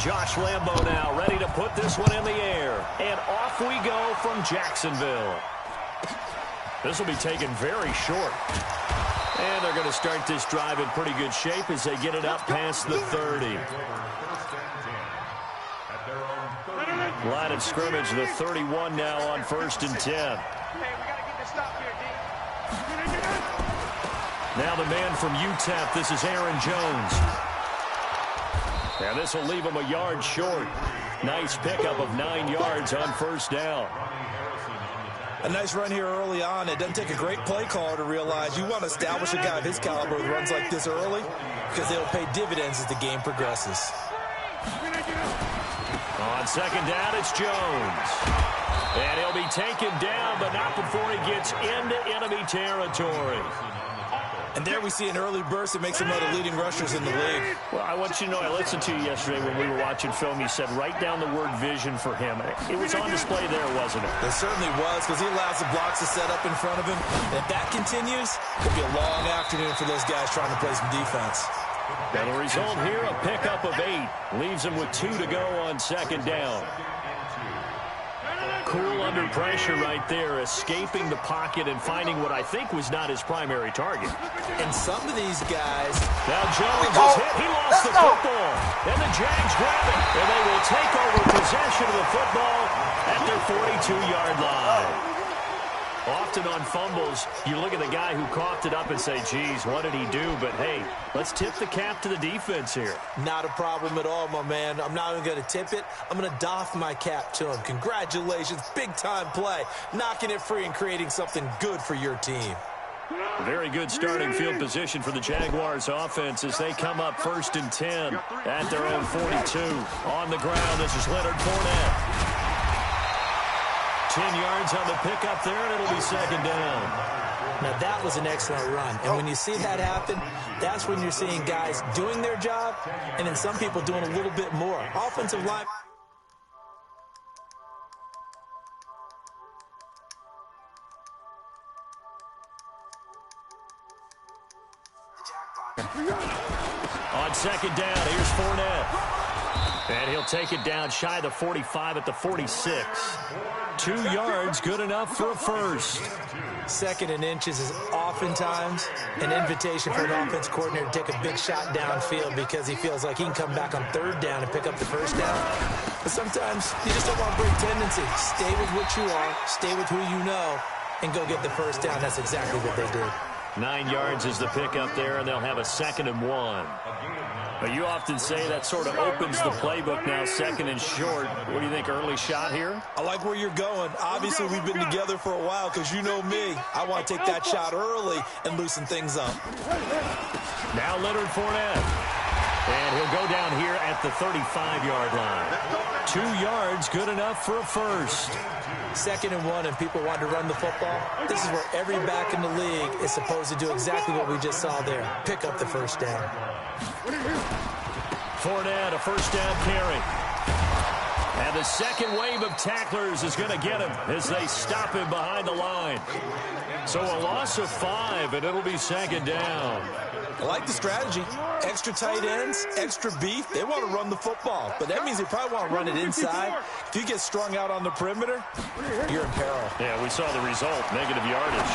Josh Lambo now ready to put this one in the air. And off we go from Jacksonville. This will be taken very short. And they're going to start this drive in pretty good shape as they get it up past the 30. Line of scrimmage, the 31 now on 1st and 10. Now the man from UTEP, this is Aaron Jones. And this will leave him a yard short. Nice pickup of 9 yards on 1st down. A nice run here early on. It doesn't take a great play caller to realize you want to establish a guy of his caliber with runs like this early because they'll pay dividends as the game progresses. On 2nd down, it's Jones. And he'll be taken down, but not before he gets into enemy territory. And there we see an early burst that makes him one of the leading rushers in the league. Well, I want you to know, I listened to you yesterday when we were watching film. You said write down the word vision for him. It was on display there, wasn't it? It certainly was, because he allows the blocks to set up in front of him. And if that continues, it'll be a long afternoon for those guys trying to play some defense. And the result here, a pickup of 8. Leaves him with 2 to go on 2nd down. Cool under pressure right there, escaping the pocket and finding what I think was not his primary target. And some of these guys... Now Jones is hit. He lost the football. And the Jags grab it. And they will take over possession of the football at their 42-yard line. Often on fumbles, you look at the guy who coughed it up and say, geez, what did he do? But, hey, let's tip the cap to the defense here. Not a problem at all, my man. I'm not even going to tip it. I'm going to doff my cap to him. Congratulations. Big-time play. Knocking it free and creating something good for your team. Very good starting field position for the Jaguars offense as they come up 1st and 10 at their own 42. On the ground, this is Leonard Fournette. 10 yards on the pickup there, and it'll be 2nd down. Now, that was an excellent run. And when you see that happen, that's when you're seeing guys doing their job and then some people doing a little bit more. Offensive line. On 2nd down, here's Fournette. And he'll take it down shy of the 45 at the 46. 2 yards, good enough for a first. 2nd and inches is oftentimes an invitation for an offense coordinator to take a big shot downfield because he feels like he can come back on 3rd down and pick up the 1st down. But sometimes you just don't want to break tendency. Stay with what you are, stay with who you know, and go get the 1st down. That's exactly what they did. 9 yards is the pickup there, and they'll have a 2nd and 1. But you often say that sort of opens the playbook now, 2nd and short. What do you think, early shot here? I like where you're going. Obviously, we've been together for a while because you know me. I want to take that shot early and loosen things up. Now Leonard Fournette. And he'll go down here at the 35-yard line. 2 yards, good enough for a first. 2nd and 1, and people want to run the football. This is where every back in the league is supposed to do exactly what we just saw there. Pick up the 1st down. Fournette, a 1st down carry. And the second wave of tacklers is going to get him as they stop him behind the line. So a loss of 5, and it'll be 2nd down. I like the strategy. Extra tight ends, extra beef. They want to run the football, but that means they probably want to run it inside. If you get strung out on the perimeter, you're in peril. Yeah, we saw the result, negative yardage.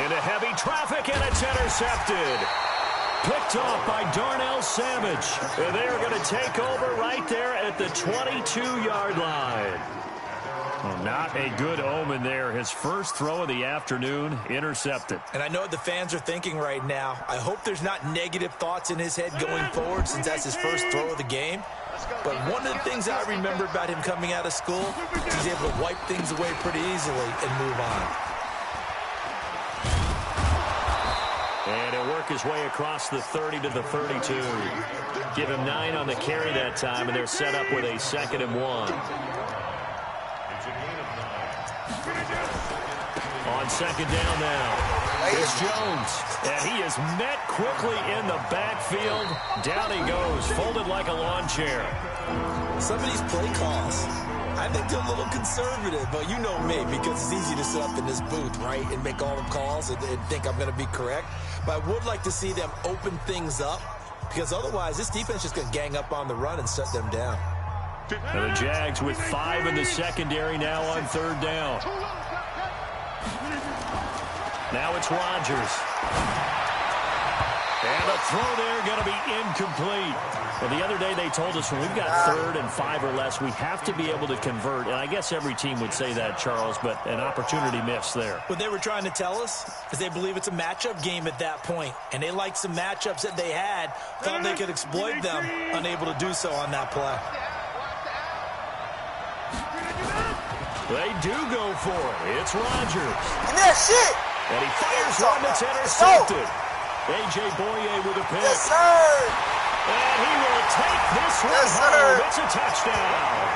Into heavy traffic, and it's intercepted. Picked off by Darnell Savage. And they are going to take over right there at the 22-yard line. Well, not a good omen there. His first throw of the afternoon intercepted. And I know what the fans are thinking right now. I hope there's not negative thoughts in his head going forward since that's his first throw of the game. But one of the things I remember about him coming out of school, he's able to wipe things away pretty easily and move on. And he'll work his way across the 30 to the 32. Give him 9 on the carry that time, and they're set up with a 2nd and 1. On 2nd down now, it's Jones, and he is met quickly in the backfield. Down he goes, folded like a lawn chair. Some of these play calls, I think they're a little conservative, but you know me, because it's easy to sit up in this booth, right, and make all the calls and think I'm going to be correct. But I would like to see them open things up because otherwise this defense is just going to gang up on the run and shut them down. And the Jags with 5 in the secondary now on 3rd down. Now it's Rodgers. And the throw there going to be incomplete. Well, the other day they told us when we've got 3rd and 5 or less, we have to be able to convert. And I guess every team would say that, Charles, but an opportunity missed there. What they were trying to tell us is they believe it's a matchup game at that point. And they liked some matchups that they had, thought they could exploit them, unable to do so on that play. They do go for it. It's Rodgers. And that shit. And he fires one that's intercepted. A.J. Boye with a pick. Yes, sir. And he will take this one home. It's a touchdown.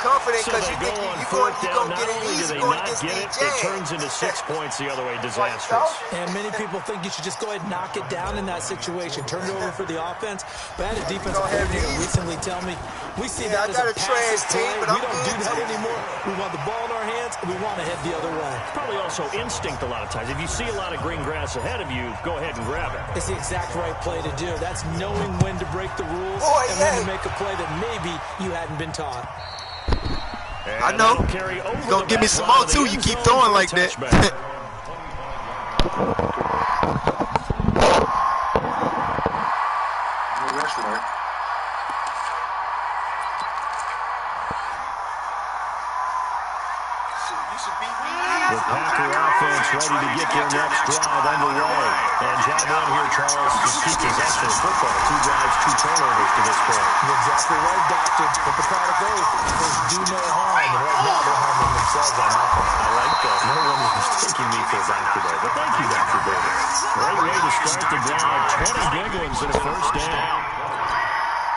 Confident So because they you go think on you're 4th going down. to Not get it only do easy they going not against get it, it turns into 6 points the other way. Disastrous. And many people think you should just go ahead and knock it down in that situation. Turn it over for the offense. But I had a defensive coordinator recently tell me, we see that as a passive play. We don't do that anymore. We want the ball in our hands, and we want to head the other way. Probably also instinct a lot of times. If you see a lot of green grass ahead of you, go ahead and grab it. It's the exact right play to do. That's knowing when to break the rules and when to make a play that maybe you hadn't been taught. And I know. You're going to give me some more, too. You keep throwing like that. The Packer offense ready to get their next drive underway. And job one here, Charles, just keep possession of football. 2 drives, 2 turnovers to this point. You're exactly right, Doctor. But the product goes, there's do no harm. And right now they're harming themselves on offense. I like that. No one is mistaking me for a doctor there. But thank you, Dr. Davis. Great way to start the drive. 20 big ones and a first down.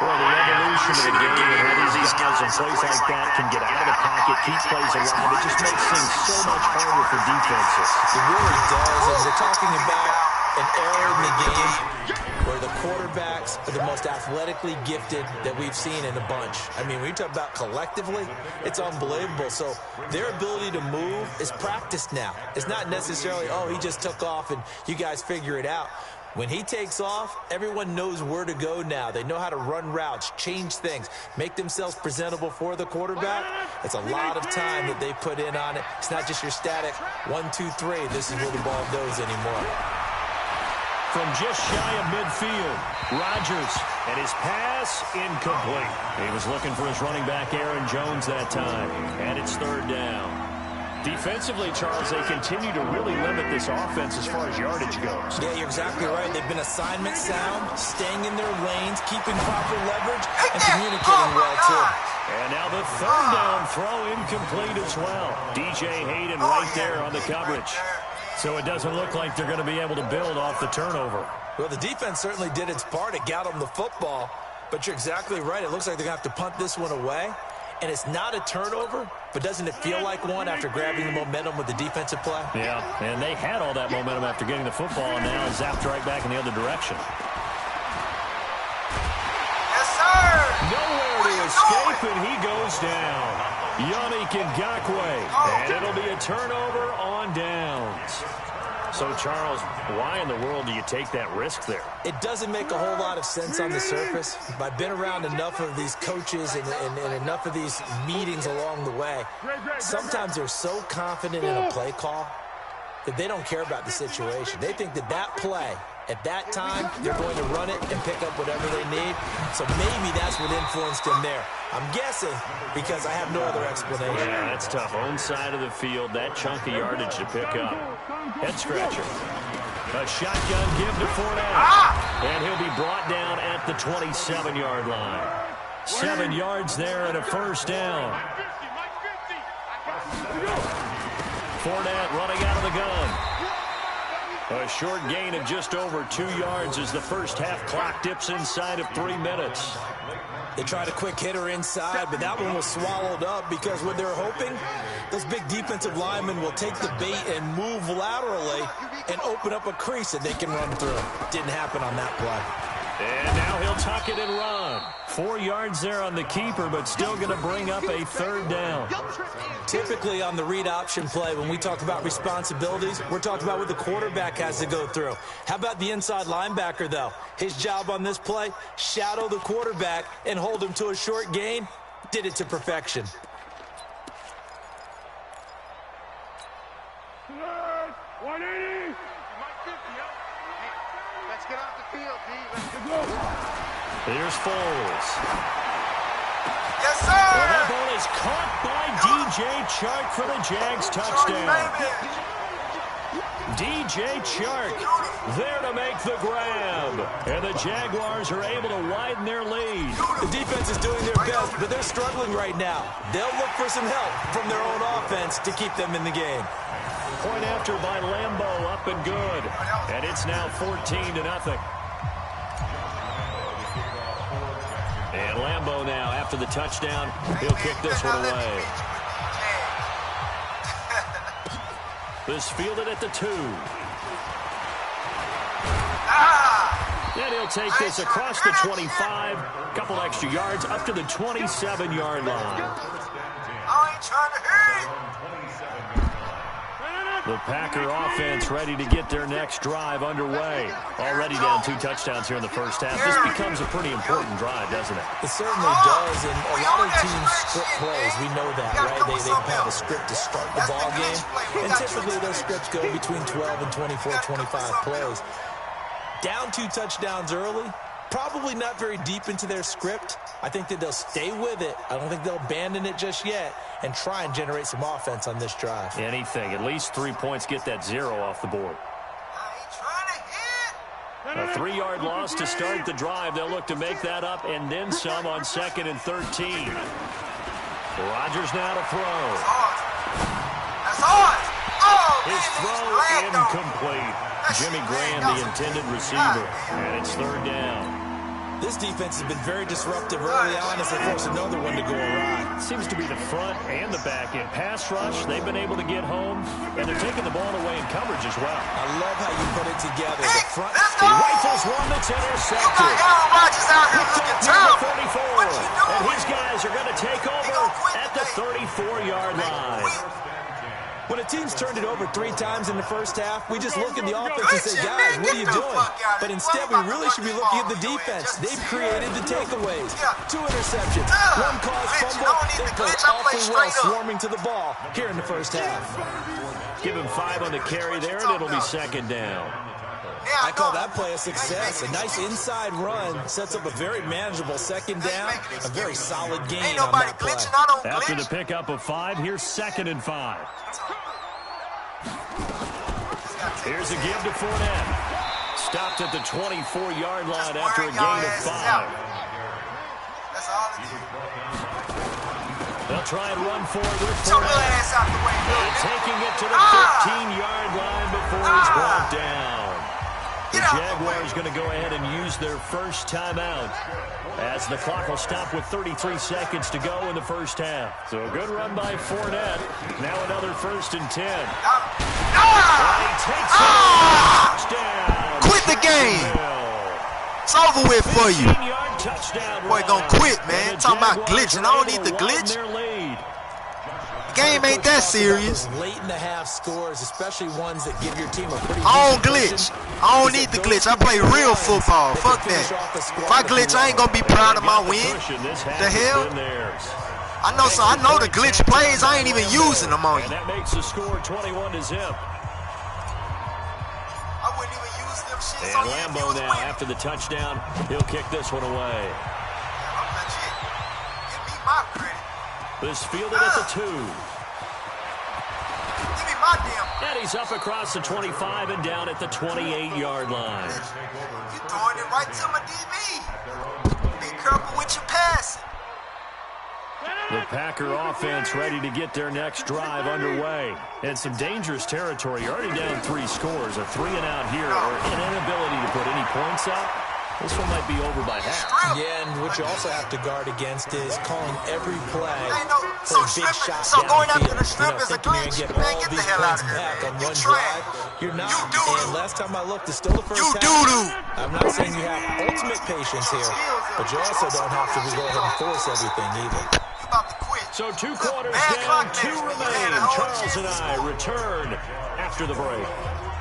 Well, the evolution of the game and how these guys in plays like that can get out of the pocket, keep plays alive, it just makes things so much harder for defenses. It really does. And we're talking about an era in the game where the quarterbacks are the most athletically gifted that we've seen in a bunch. I mean, when you talk about collectively, it's unbelievable. So their ability to move is practiced now. It's not necessarily, oh, he just took off and you guys figure it out. When he takes off, everyone knows where to go now. They know how to run routes, change things, make themselves presentable for the quarterback. It's a lot of time that they put in on it. It's not just your static 1, 2, 3. This is where the ball goes anymore. From just shy of midfield, Rodgers, and his pass incomplete. He was looking for his running back, Aaron Jones, that time. And it's 3rd down. Defensively, Charles, they continue to really limit this offense as far as yardage goes. Yeah, you're exactly right. They've been assignment sound, staying in their lanes, keeping proper leverage, and communicating well, too. And now the 3rd down throw incomplete as well. DJ Hayden right there on the coverage. So it doesn't look like they're going to be able to build off the turnover. Well, the defense certainly did its part. It got them the football. But you're exactly right. It looks like they're going to have to punt this one away. And it's not a turnover, but doesn't it feel like one after grabbing the momentum with the defensive play? Yeah, and they had all that momentum after getting the football, and now zapped right back in the other direction. Yes, sir. Nowhere to escape, and he goes down. Yannick Ngakoue, and it'll be a turnover on downs. So, Charles, why in the world do you take that risk there? It doesn't make a whole lot of sense on the surface. But I've been around enough of these coaches and enough of these meetings along the way. Sometimes they're so confident in a play call that they don't care about the situation. They think that that play, at that time, they're going to run it and pick up whatever they need. So maybe that's what influenced them there. I'm guessing because I have no other explanation. Yeah, that's tough. Own side of the field, that chunk of yardage to pick up. Head scratcher. A shotgun give to Fournette. And he'll be brought down at the 27-yard line. 7 yards there and a first down. Fournette running out of the gun. A short gain of just over 2 yards as the first half clock dips inside of 3 minutes. They tried a quick hitter inside, but that one was swallowed up because what they're hoping, those big defensive linemen will take the bait and move laterally and open up a crease that they can run through. Didn't happen on that play. And now he'll tuck it and run. 4 yards there on the keeper, but still going to bring up a third down. Typically on the read option play, when we talk about responsibilities, we're talking about what the quarterback has to go through. How about the inside linebacker, though? His job on this play, shadow the quarterback and hold him to a short gain. Did it to perfection. Let's get off the field, D. Let's go. Here's Foles. Yes, sir. Well, that ball is caught by DJ Chark for the Jags touchdown. DJ Chark there to make the grab. And the Jaguars are able to widen their lead. The defense is doing their best, but they're struggling right now. They'll look for some help from their own offense to keep them in the game. Point after by Lambeau, up and good. And it's now 14-0. And Lambeau now, after the touchdown, he'll kick this one away. This fielded at the 2. And he'll take this across the 25. Couple extra yards up to the 27-yard line. I ain't trying to hit it. The Packer offense ready to get their next drive underway. Already down 2 touchdowns here in the first half. This becomes a pretty important drive, doesn't it? It certainly does, and a lot of teams script plays. We know that, right? They have a script to start the ball game, and typically those scripts go between 12 and 24, 25 plays. Down 2 touchdowns early, probably not very deep into their script. I think that they'll stay with it. I don't think they'll abandon it just yet and try and generate some offense on this drive. Anything. At least 3 points, get that 0 off the board. A 3-yard loss to start the drive. They'll look to make that up and then some on 2nd and 13. Rodgers now to throw. That's ours. Oh, His throw incomplete. Jimmy Graham, the intended receiver. And it's 3rd down. This defense has been very disruptive early on as they force another one to go awry. Seems to be the front and the back end. Pass rush, they've been able to get home, and they're taking the ball away in coverage as well. I love how you put it together. The front, he rifles one that's intercepted. Aaron Rodgers out here looking terrible. 34, and his guys are going to take over at the 34-yard line. When a team's turned it over 3 times in the first half, we just look at the offense and say, guys, what are you doing? But instead, we really should be looking at the defense. They've created the takeaways. 2 interceptions, 1 caused fumble. They played awfully well swarming to the ball here in the first half. Give him 5 on the carry there, and it'll be 2nd down. I call that play a success. A nice inside run sets up a very manageable 2nd down, a very solid gain on that play. After the pickup of 5, here's 2nd and 5. Here's a give to Fournette. Stopped at the 24-yard line after a gain of 5. They'll try and run forward with Fournette. And taking it to the 15-yard line before he's brought down. The Jaguars going to go ahead and use their first timeout as the clock will stop with 33 seconds to go in the first half. So a good run by Fournette. Now another 1st and 10. And he takes it. Touchdown. Quit the game. It's over with for you. Touchdown. Boy, gonna quit, man. Talking about glitching. I don't need the glitch. The game ain't that serious. Late in the half scores, especially ones that give your team a pretty. I don't glitch. I don't need the glitch. I play real football. Fuck that. If I glitch, I ain't gonna be proud of my win. The hell? I know the glitch plays. I ain't even using them on you. And that makes the score 21-0. I wouldn't even use them shits on you. And Lambeau now, after the touchdown, he'll kick this one away. I'm legit. Give me my credit. This fielded at the 2. Give me my damn. And he's up across the 25 and down at the 28-yard line. You throwing it right to my DB. Be careful with your passing. The Packer offense ready to get their next drive underway. And some dangerous territory. You're already down 3 scores. A 3-and-out here or an inability to put any points up. This one might be over by half. Yeah, and what you also have to guard against is calling every play So for a big shot going after the downfield. strip is a glitch. Get Man, all get the these hell out points of here. back on You one trash. drive. You're not. You doo-doo. And last time I looked, it's still the first You half. doo-doo. I'm not saying you have ultimate patience here, but you also don't have to go ahead and force everything either. You about to quit. So 2 quarters Bad down, clock 2 management. remain. You had a whole Charles chance and to I score. return after the break.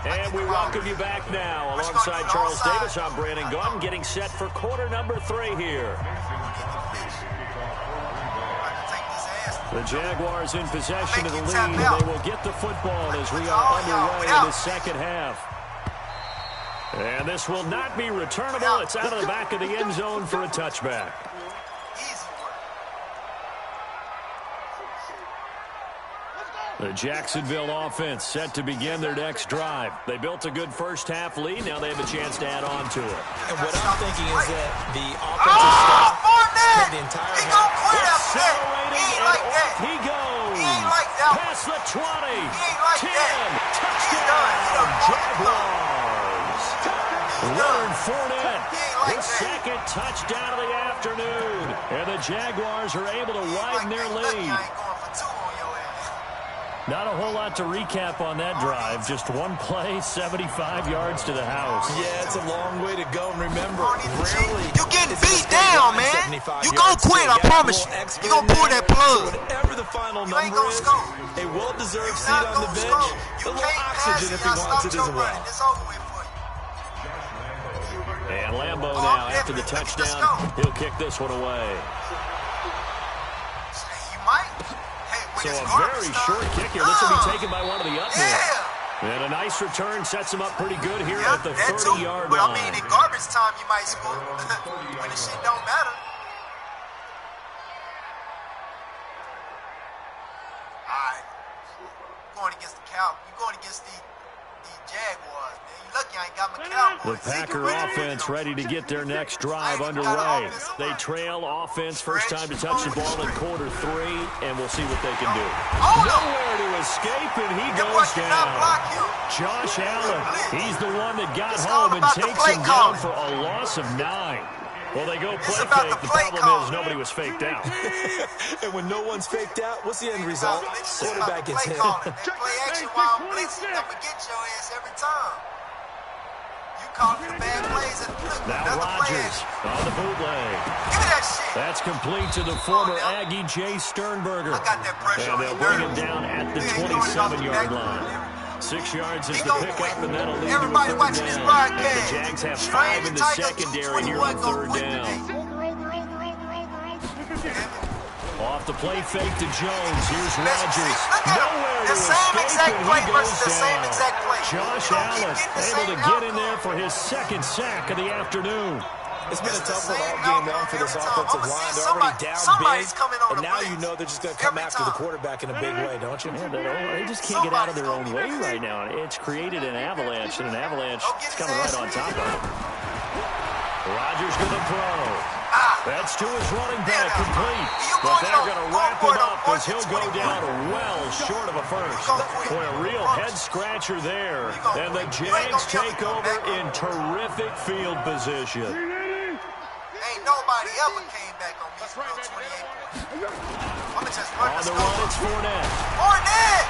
And we welcome you back now. What you Alongside gonna do, Charles outside? Davis, I'm Brandon Gaunt, getting set for quarter number 3 here. The Jaguars in possession of the lead, and they will get the football as we are underway in the second half. And this will not be returnable. It's out of the back of the end zone for a touchback. The Jacksonville offense set to begin their next drive. They built a good first-half lead. Now they have a chance to add on to it. And what I'm thinking is that the offensive staff Fournette! the entire He half gon' quit after that. Accelerating, He ain't and like that. off he goes. He ain't like that. Past the 20. He ain't like 10. that. Touchdown, Jaguars. Leonard Fournette, his second touchdown of the afternoon. And the Jaguars are able to widen their lead. Not a whole lot to recap on that drive. Just one play, 75 yards to the house. Yeah, it's a long way to go. And remember, rarely you getting beat down, man. You gon' quit, I promise you. You gon' pull that plug. Whatever the final You ain't number gonna is, score. a well-deserved You seat not on the gonna bench, score. a You little can't pass oxygen it. if he wants it as Stop well. running. It's over with for you. And Lambeau now, after the touchdown, he'll kick this one away. You might. So a very short kick here. This will be taken by one of the up men. Yeah. And a nice return sets him up pretty good here Yeah, at the that too. 30-yard But line. I mean, in garbage time, you might score. When the shit don't matter. All right. You're going against the Cowboys. You're going against the Jaguars, man. You lucky I ain't got my Cowboys. The Packer offense ready to get their next drive underway. They trail offense, first time to touch the ball in quarter 3, and we'll see what they can do. Nowhere to escape, and he goes down. Josh Allen, he's the one that got home and takes him down for a loss of 9. Well, they go play fake. The problem is nobody was faked out. And when no one's faked out, what's the end result? Quarterback gets hit. They play action while I'm blitzing. I'm going to get your ass every time. You call for the bad plays. And look, Now Rodgers on the bootleg. Give me that shit. That's complete to the former Aggie, Jay Sternberger. I got that pressure And on they'll you, bring nerve. him down at the You ain't throwing it 27-yard off the line. back. 6 yards is He the gon' pickup, quit. and that'll lead Everybody to a watching third this down. broadcast. The Jags have Train 5 in the Tiger secondary here on 221 gon' third quit down. today. Off the play fake to Jones. Here's Rodgers. Look at him. Nowhere The to same escape, exact and play he versus goes the same down. exact play. Josh You don't keep Allen getting the able to same get in outcome. there for his second sack of the afternoon. It's been a tough one Same all game long for this outcome offensive every time. line. They're already down Somebody's big, coming on and the now blitz. you know they're just going to come Every after the time. quarterback in a big way, don't you? Yeah, they just can't get out of their own way right now. It's created an avalanche, and an avalanche is coming right on top of them. Rodgers going to throw. That's to his running back, complete. But they're going to wrap him up as he'll go down well short of a first. Boy, a real head-scratcher there. And the Jags take over in terrific field position. Ain't nobody ever came back on me for no 28 points. I'ma just run On the the score. run, it's Fournette. Fournette!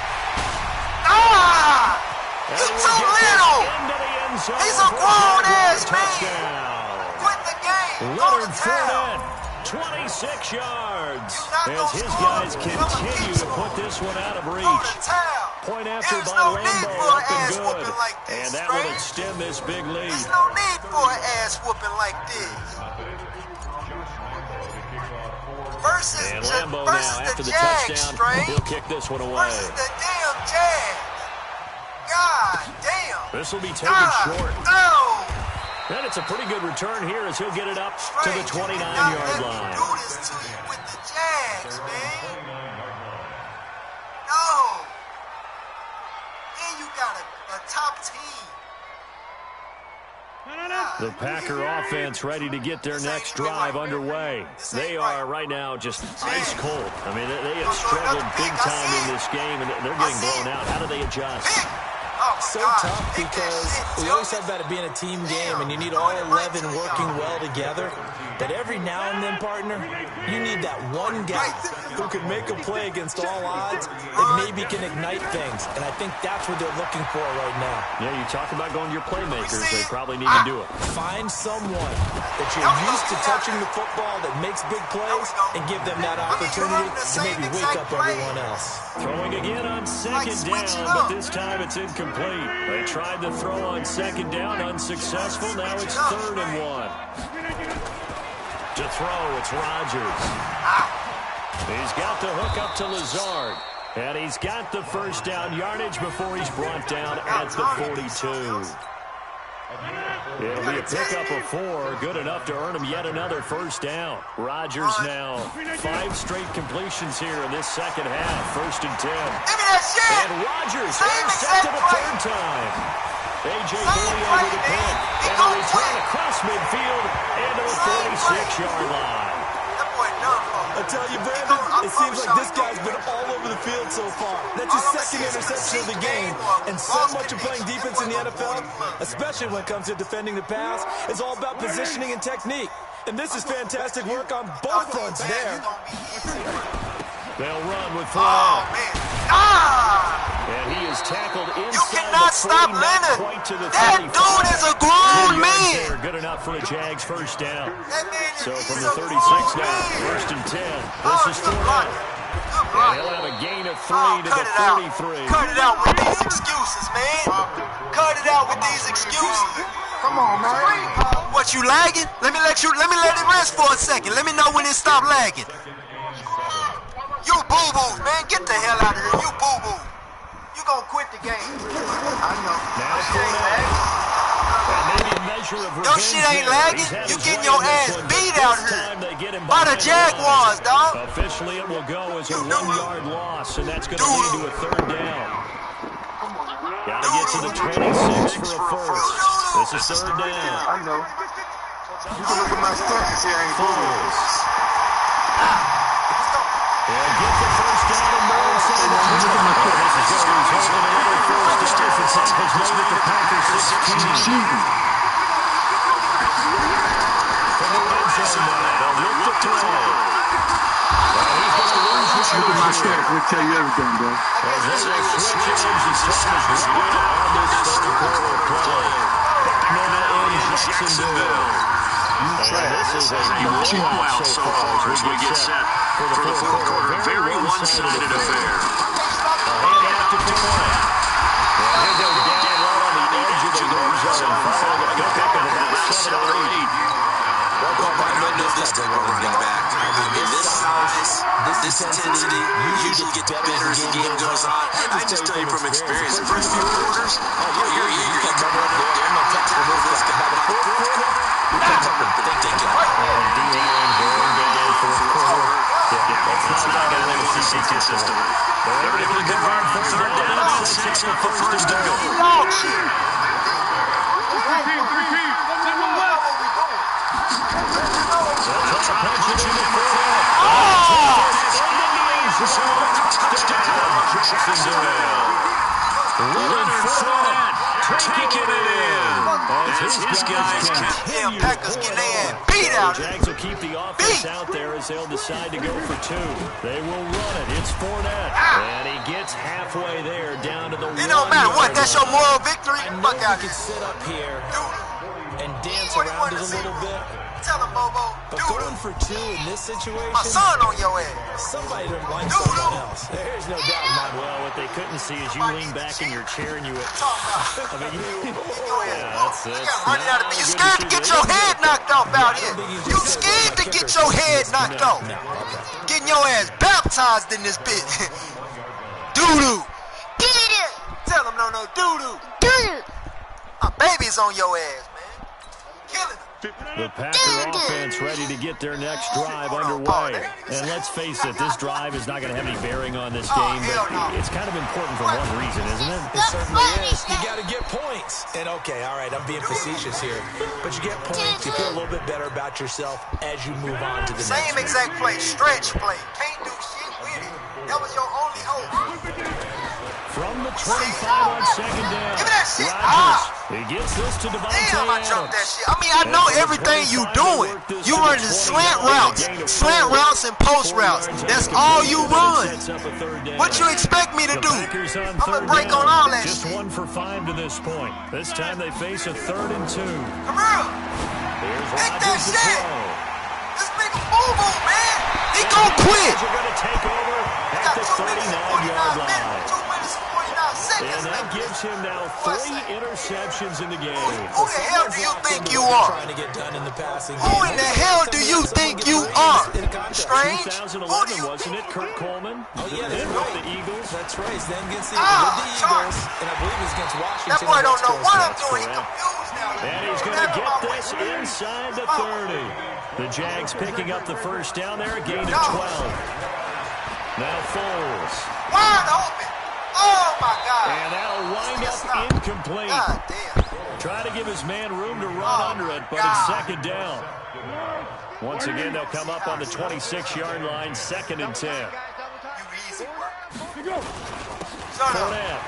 Ah! And He's we'll too get this little! into the end zone He's a for grown-ass Jaguar man! touchdown. Quit the game! Go Leonard to town! Fournette, 26 yards. You're not As his gonna guys score. continue to You're put this one out of Go to reach. town! Point after There's by no need Lambeau, for an up and ass good. whooping like this, And that will Strange. extend this big lead. There's no need for an ass whooping like this. Versus And the, Lambeau versus now, after the Jags, touchdown, Strange. he'll kick this one away. Versus the damn Jags. God damn. This will be taken God, short. no. And it's a pretty good return here as he'll get it up to the Strange, you 29-yard cannot line. let me do this to you with the Jags, man. No. And you got a top team. The Packer offense ready to get their next drive underway. They are right now just ice cold. I mean, they have struggled big time in this game, and they're getting blown out. How do they adjust? So tough because we always talk about it being a team game and you need all 11 working well together. But every now and then, partner, you need that one guy who can make a play against all odds that maybe can ignite things. And I think that's what they're looking for right now. Yeah, you talk about going to your playmakers. They probably need to do it. Find someone that you're used to touching the football that makes big plays and give them that opportunity to maybe wake up everyone else. Throwing again on second down, but this time it's incomplete. They tried to throw on second down, unsuccessful. Now it's 3rd and 1. To throw, it's Rodgers. He's got the hook up to Lazard. And he's got the first down yardage before he's brought down at the 42. It'll be a pickup of 4, good enough to earn him yet another first down. Rodgers now 5 straight completions here in this second half. 1st and 10. And Rodgers intercepted a 3rd time. A.J. Bowie over the pin. And a return across midfield and to the 46-yard line. I tell you, Brandon, it seems like this guy's been all over the field so far. That's his 2nd interception of the game. And so much of playing defense in the NFL, especially when it comes to defending the pass, is all about positioning and technique. And this is fantastic work on both fronts there. They'll run with Fournette. And he is tackled inside. You cannot stop Leonard. That dude is a grown man. Good enough for the Jags' first down. So from the 36 now, 1st and 10. This is Fournette. And he'll have a gain of 3 to the 33. Cut it out with these excuses, man. Cut it out with these excuses. Come on, man. What, you lagging? Let me let it rest for a second. Let me know when it stopped lagging. You boo-boos, man. Get the hell out of here. You boo-boo. You gonna quit the game. I know. Now Fournette. Maybe a measure of revenge. Your shit ain't lagging. You getting your ass beat out here by the Jaguars, dog. Officially, it will go as a 1-yard loss, and that's going to lead to a 3rd down. Got to get to the 26 for a first. This is 3rd down. I know. You can look at my stats here, ain't Foles. They'll get the first down and more inside the 2. This is going to result in another first down as the Tackles made it to Packers 16. From the red zone now, they'll look to throw. Well, he's going to lose his Look at my stats. We'll tell you everything, bro. as they will switch ends as time is running on this 3rd quarter play. Back in Jacksonville. This is a blowout so far as we get set for the 4th quarter. Very one-sided affair. A handoff to Fournette. And he'll go down right on the edge of the red zone, following a pickup of about 7 or 8. Well, I know this type of running back. I mean, this size, this intensity, you usually get better as the game goes on. I just tell you from experience, the first few quarters, you're eager. You come up there, I'm going to tackle this guy. By the 4th quarter, you come up and think it. And D-line going down 4th quarter. That's not going to let us consistently. They're able to convert 3rd down and 6 for 1st to go. Taking it in. As his guys continue Packers get their ass beat out here. Jags will keep the offense out there as they'll decide to go for 2. They will run it. It's Fournette. And he gets halfway there down to the 1. It don't matter what. That's your moral victory. I know Fuck you out can here. sit up here and dance What do you around want it to a see? little bit, Tell him, Bobo. but going for 2 in this situation, My son on your ass. somebody done like someone else. There's no doubt in my mind. Well, what they couldn't see is you lean back in your chair and you went, Talk about. I mean, Go ahead. that's You it. gotta run it out of me. You scared to get your head knocked off out here. You scared to get your head knocked off. Getting your ass baptized in this bit. Doo-doo. Doo-doo. Tell him no, doo-doo. Doo-doo. My baby's on your ass, man. Killing him. The Packer offense ready to get their next drive underway. And let's face it, this drive is not going to have any bearing on this game, but it's kind of important for one reason, isn't it? It certainly is. You got to get points. And okay, all right, I'm being facetious here, but you get points. You feel a little bit better about yourself as you move on to the next Same one. exact play, stretch play. Can't do shit with it. That was your only hope. From the 25 on second down. Give me that shit. He gets this to Devontae Damn, I jumped that Adams. shit. I mean, I know everything you doing. You running slant routes and post routes. That's all you run. What you expect me to do? I'm gonna break on all that Just shit. 1 for 5 to this point. This time they face a 3rd and 2. Come here. Here's Take that Rodgers to shit. throw. This nigga boo-boo, man. He gon' quit. They're going to take over We at got the 2 minutes and 39-yard 49 line. minutes. 2 minutes and 49 seconds. And that gives him now 3 interceptions in the game. Who the hell do you think you are? Trying to get done in the passing Who in the hell do you think you are? Strange? 2011, wasn't it? Kurt Coleman. Oh, yeah, Then that's with right. the Eagles. That's right. Then against the Charge. Eagles, and I believe it was against Washington. That boy don't know what I'm That's doing. He correct. confused now. And he's going to get this inside the 30. The Jags picking up the first down there, a gain of 12. Now Foles. Wide open. Oh, my God. And that'll wind up incomplete. God damn. Trying to give his man room to run under it, but it's second down. Once again, they'll come up on the 26-yard line, 2nd and 10. You easy work. Shut up. Fournette.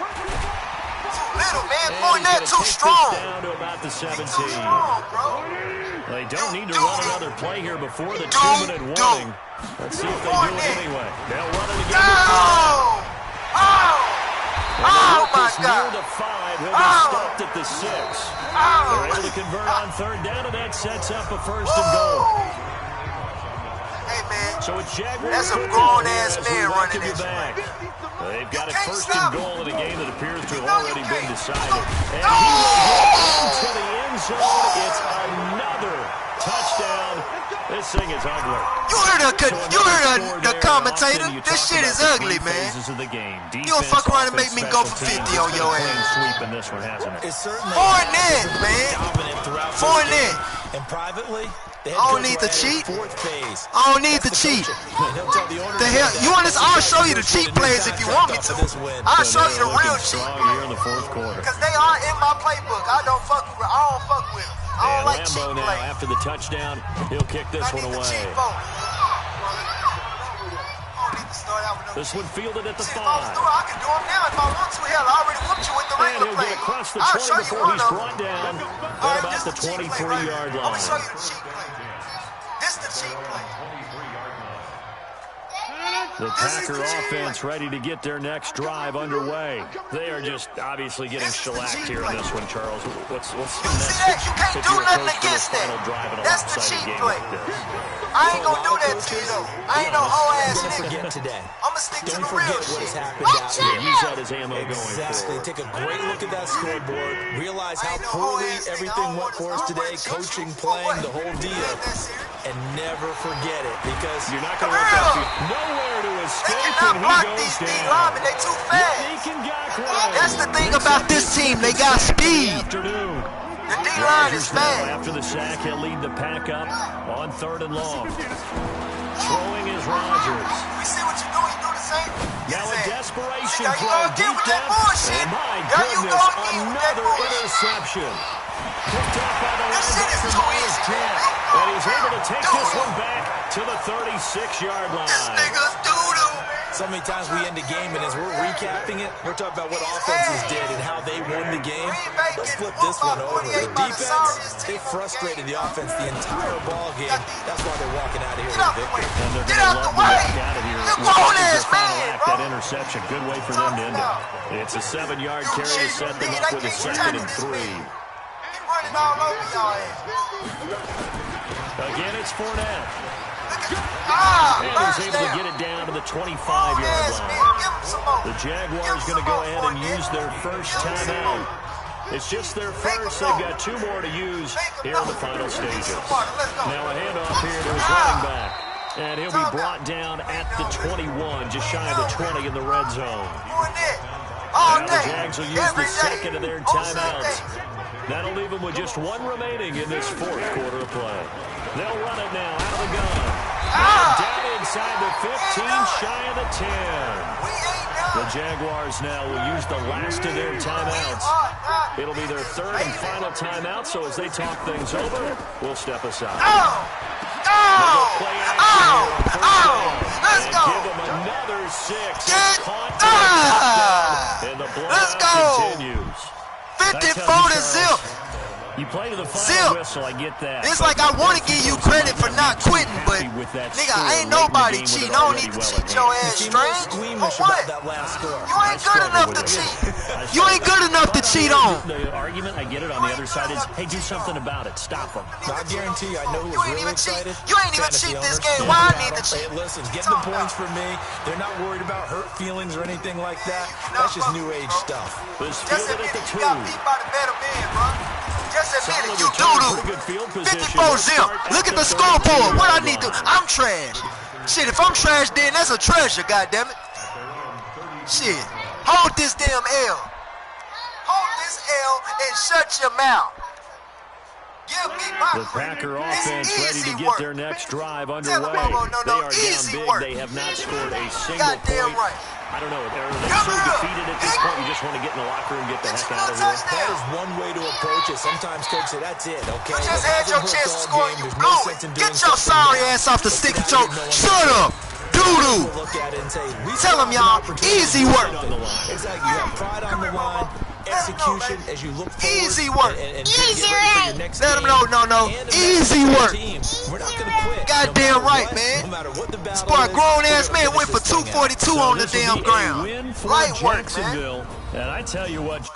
Too little, man. And Fournette he's too gonna take strong. this down to about the 17. Too strong, bro. They don't need to run another play here before the 2-minute warning. Let's see if they do it anyway. They'll run it again. Oh! Oh! Oh, my Near God. the 5. He'll be stopped at the 6. They're able to convert on 3rd down, and that sets up a 1st and goal. Hey, man. So it's Jaguars. That's a football grown-ass here as we man welcome running you this, back. They've got it can't 1st stop and goal in a game that appears to have know you already been can't. decided. And he will get into the end zone. It's another touchdown. This thing is ugly. You heard the commentator. This shit is ugly, man. You don't fuck around and make me go for 50 on your ass. Sweep in this one, hasn't it? It's certainly Fournette, man. dominant throughout this Fournette. game. And privately, the head I don't coach need to will add a cheat. 4th phase. I don't need to cheat. He'll tell the owner The hell? You want this? I'll show you the cheat plays if you want me to. I'll show you the real cheat Strong here in the 4th quarter. because they are in my playbook. I don't fuck with them. I don't like cheat Lambeau now, plays. after the touchdown, he'll kick this I one need the away. cheat vote. I don't need to start out with no This one fielded at the shit. If I was 5. doing it, I could do them now if I want to. Hell, I already whooped you with the And regular he'll play. get across the I'll 20 show you before one he's of them. brought down All at right, about this the the cheat play right 23-yard here. Let me show line. you the cheat play. This the cheat play. The Packer offense ready to get their next drive underway. They are just obviously getting shellacked here in this one, Charles. What's the You see that? You can't do nothing against that. That's the cheat play. I ain't gonna do that to you, though. I ain't no whole ass Don't nigga. forget today. I'ma stick to Don't the real forget what has shit. happened out there. Use that as ammo going Exactly. forward. Take a great look at that scoreboard. Realize how poorly everything went for us today. Coaching, playing, the whole deal. And never forget it because You're not going to let that field. Nowhere to They escape, cannot and block he these goes D down. linemen. They too fast. Deacon Gakwe. That's the thing about this team. They got speed. Afternoon. The D line is Rodgers now, fast. after the sack, he'll lead the pack up on 3rd and long. Throwing is Rodgers. We see what you do. You do the same. Now a desperation There you throw go again deep with that down. bullshit. Oh, my There you goodness, go again with that another bullshit. interception. Picked off by the This shit is linebacker too Myers easy, Kent. man. And he's able to take Dude. this one back to the 36-yard line. This nigga's doo-doo, man. so many times we end a game, and as we're recapping it, we're talking about what offenses did and how they won the game. Let's flip this one over. The defense, they frustrated the offense the entire ball game. That's why they're walking out of here Get with out a the way. victory. And they're Get going out to the let way. them walk out of here. You with grown their ass final man, act, bro. that interception. Good way for them to end it. It's a 7-yard carry to set them up with a 2nd and 3. He running all over y'all ass. Again, it's Fournette. Ah, And first he's able to down. get it down to the Grown 25-yard ass man. line. Give him some more. The Jaguars Give him going to some go more, ahead and Fournette. use their first Give him some timeout. more. It's just their first. They've got 2 more to use here in the final stages. Now a handoff here to his running back. And he'll be brought down at the 21, just shy of the 20 in the red zone. All Now the day. Jags will use Every the day. second of their On timeouts. Sunday. That'll leave them with just 1 remaining in this 4th quarter of play. They'll run it now out of the gun. Down inside the 15, shy of the 10. We ain't done. The Jaguars now will use the last of their timeouts. It'll be their 3rd and final timeout, so as they talk things over, we'll step aside. Oh! Oh! Let's go. Give him another 6. And the blowout Let's go. continues. 54-0. You play to the final whistle, I get that. It's like I want to give you credit for not quitting, but nigga, ain't nobody cheating. I don't need to cheat your ass, Strange. For what? You ain't good enough to cheat. You ain't good enough to cheat on. The argument, I get it, on the other side is, hey, do something about it. Stop them. I guarantee you, I know who was really excited. You ain't even cheat this game. Why I need to cheat? Hey, listen, get the points for me. They're not worried about hurt feelings or anything like that. That's just new age stuff. Just admit it, you got beat by the better man, bro. Just admit it, you doo-doo. 54-0. Look at the scoreboard. What I need to... I'm trash. Shit, if I'm trash, then that's a treasure, goddammit. Shit. Hold this damn L. Hold this L and shut your mouth. Give me my The Packer offense ready to get their next drive underway. No, they are down easy big. work. They have not scored a single Goddamn point. right. I don't know. They're so defeated at this point. You just want to get in the locker room and get the heck out of here. That is one way to approach it. Sometimes coach say that's it, okay? You just had your chance to score and you blew it. Get your sorry ass off the stick, Joe. Shut up. Doo-doo. Tell them, y'all, easy work. Exactly. You have pride on the line. Execution as you look forward. Easy work. Easy work. Let them know, no. Easy work. We're not going to quit. Goddamn right, man. This boy, grown-ass man, went for 242 on the damn ground. Win for Right work, man. Jacksonville. And I tell you what...